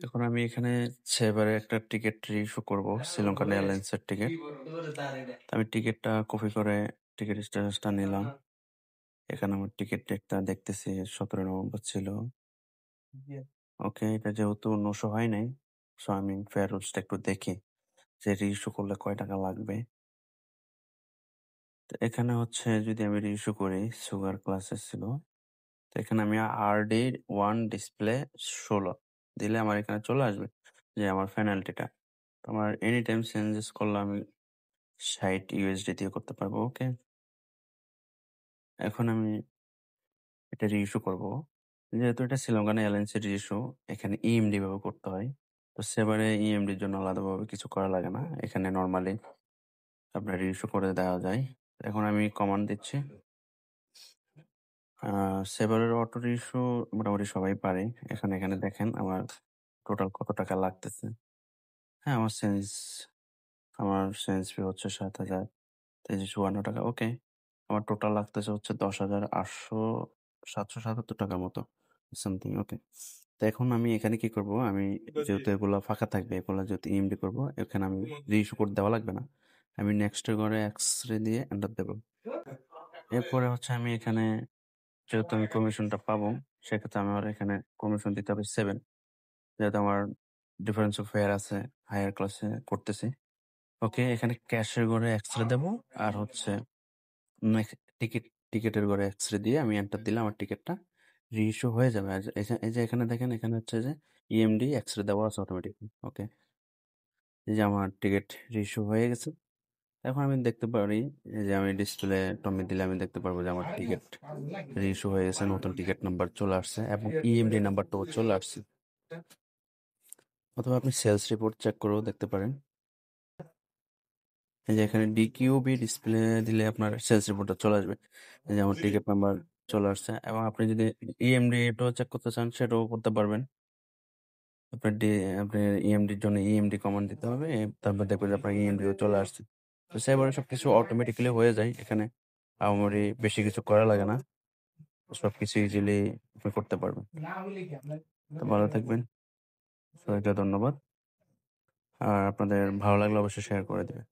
এখন আমি এখানে সেবারে একটা টিকিট ইস্যু করব, শ্রীলঙ্কান এয়ারলাইন্সের টিকিট। আমি টিকিটটা কপি করে টিকিট স্ট্যাটাসটা নিলাম। এখানে আমার টিকিট ডেটটা দেখতেছি 17 নভেম্বর ছিল। ওকে, এটা যেহেতু 900 হয় নাই, সো আমি ফেয়ার রুলসটা একটু দেখি যে রিইস্যু করলে কয় টাকা লাগবে। তো এখানে হচ্ছে যদি আমি রিইস্যু করি, সুগার ক্লাসের ছিল। তো এখানে আমি আরডি 1 ডিসপ্লে 16 দিলে আমার এখানে চলে আসবে যে আমার পেনাল্টিটা। আমার এনি টাইম চেঞ্জেস করলে আমি 60 ইউএসডি দিয়ে করতে পারবো। ওকে, এখন আমি এটা রিইস্যু করব। যেহেতু এটা শ্রীলঙ্কান এয়ারলাইন্সের রিইস্যু, এখানে ইএমডি ভাবে করতে হয়। তো সেবারে ইএমডির জন্য আলাদাভাবে কিছু করা লাগে না, এখানে নর্মালি আপনার রিইস্যু করে দেওয়া যায়। এখন আমি কমান্ড দিচ্ছি। সেবারের অটো রিইস্যু মোটামুটি সবাই পারে। এখানে দেখেন আমার টোটাল কত টাকা লাগতেছে। হ্যাঁ, আমার চেঞ্জ ফি হচ্ছে ৭,৩৫৪ টাকা। ওকে, আমার টোটাল লাগতেছে হচ্ছে ১০,৮৭৭ টাকার মতো সামথিং। ওকে, তো এখন আমি এখানে কি করব, আমি যেহেতু এগুলা ফাঁকা থাকবে, এগুলা যেহেতু ইএমডি করবো, এখানে আমি রিইস্যু কোড দেওয়া লাগবে না। আমি নেক্সট এর ঘরে এক্স-রে দিয়ে এন্টার দেবো। এরপরে হচ্ছে আমি এখানে যেহেতু আমি কমিশনটা পাবো, সেক্ষেত্রে আমার এখানে কমিশন দিতে হবে 7, যেহেতু আমার ডিফারেন্স অফ ফেয়ার আছে, হায়ার ক্লাসে করতেছি। ওকে, এখানে ক্যাশের ঘরে এক্স-রে দেবো, আর হচ্ছে নেক্সট টিকিটের ঘরে এক্স-রে দিয়ে আমি এন্টার দিলে আমার টিকিটটা রিইস্যু হয়ে যাবে। আর এই যে এখানে দেখেন, এখানে হচ্ছে যে ইএমডি এক্স-রে দেওয়া আছে অটোমেটিকলি। ওকে, এই যে আমার টিকিট রিইস্যু হয়ে গেছে। এখন আমি দেখতে পারি, এই যে আমি ডিসপ্লে টমি দিলে আমি দেখতে পারবো যে আমার টিকিট রিইস্যু হয়ে গেছে, নতুন টিকিট নাম্বার চলে আসছে এবং ইএমডি নাম্বারটাও চলে আসছে। অথবা আপনি সেলস রিপোর্ট চেক করেও দেখতে পারেন। এই যে এখানে ডিকিউবি ডিসপ্লে দিলে আপনার সেলস রিপোর্টটা চলে আসবে। এই যে আমার টিকিট নাম্বার চলে আসছে, এবং আপনি যদি ইএমডি এটাও চেক করতে চান সেটাও করতে পারবেন। আপনি ইএমডির জন্য ইএমডি কমান্ড দিতে হবে, তারপর দেখবেন যে আপনার ইএমডিও চলে আসছে। তো সেবারে সবকিছু অটোমেটিক্যালি হয়ে যায়, এখানে আমারই বেশি কিছু করা লাগে না, সবকিছু ইজিলি আপনি করতে পারবেন। তো ভালো থাকবেন, সবাইকে ধন্যবাদ। আর আপনাদের ভালো লাগলে অবশ্যই শেয়ার করে দেবেন।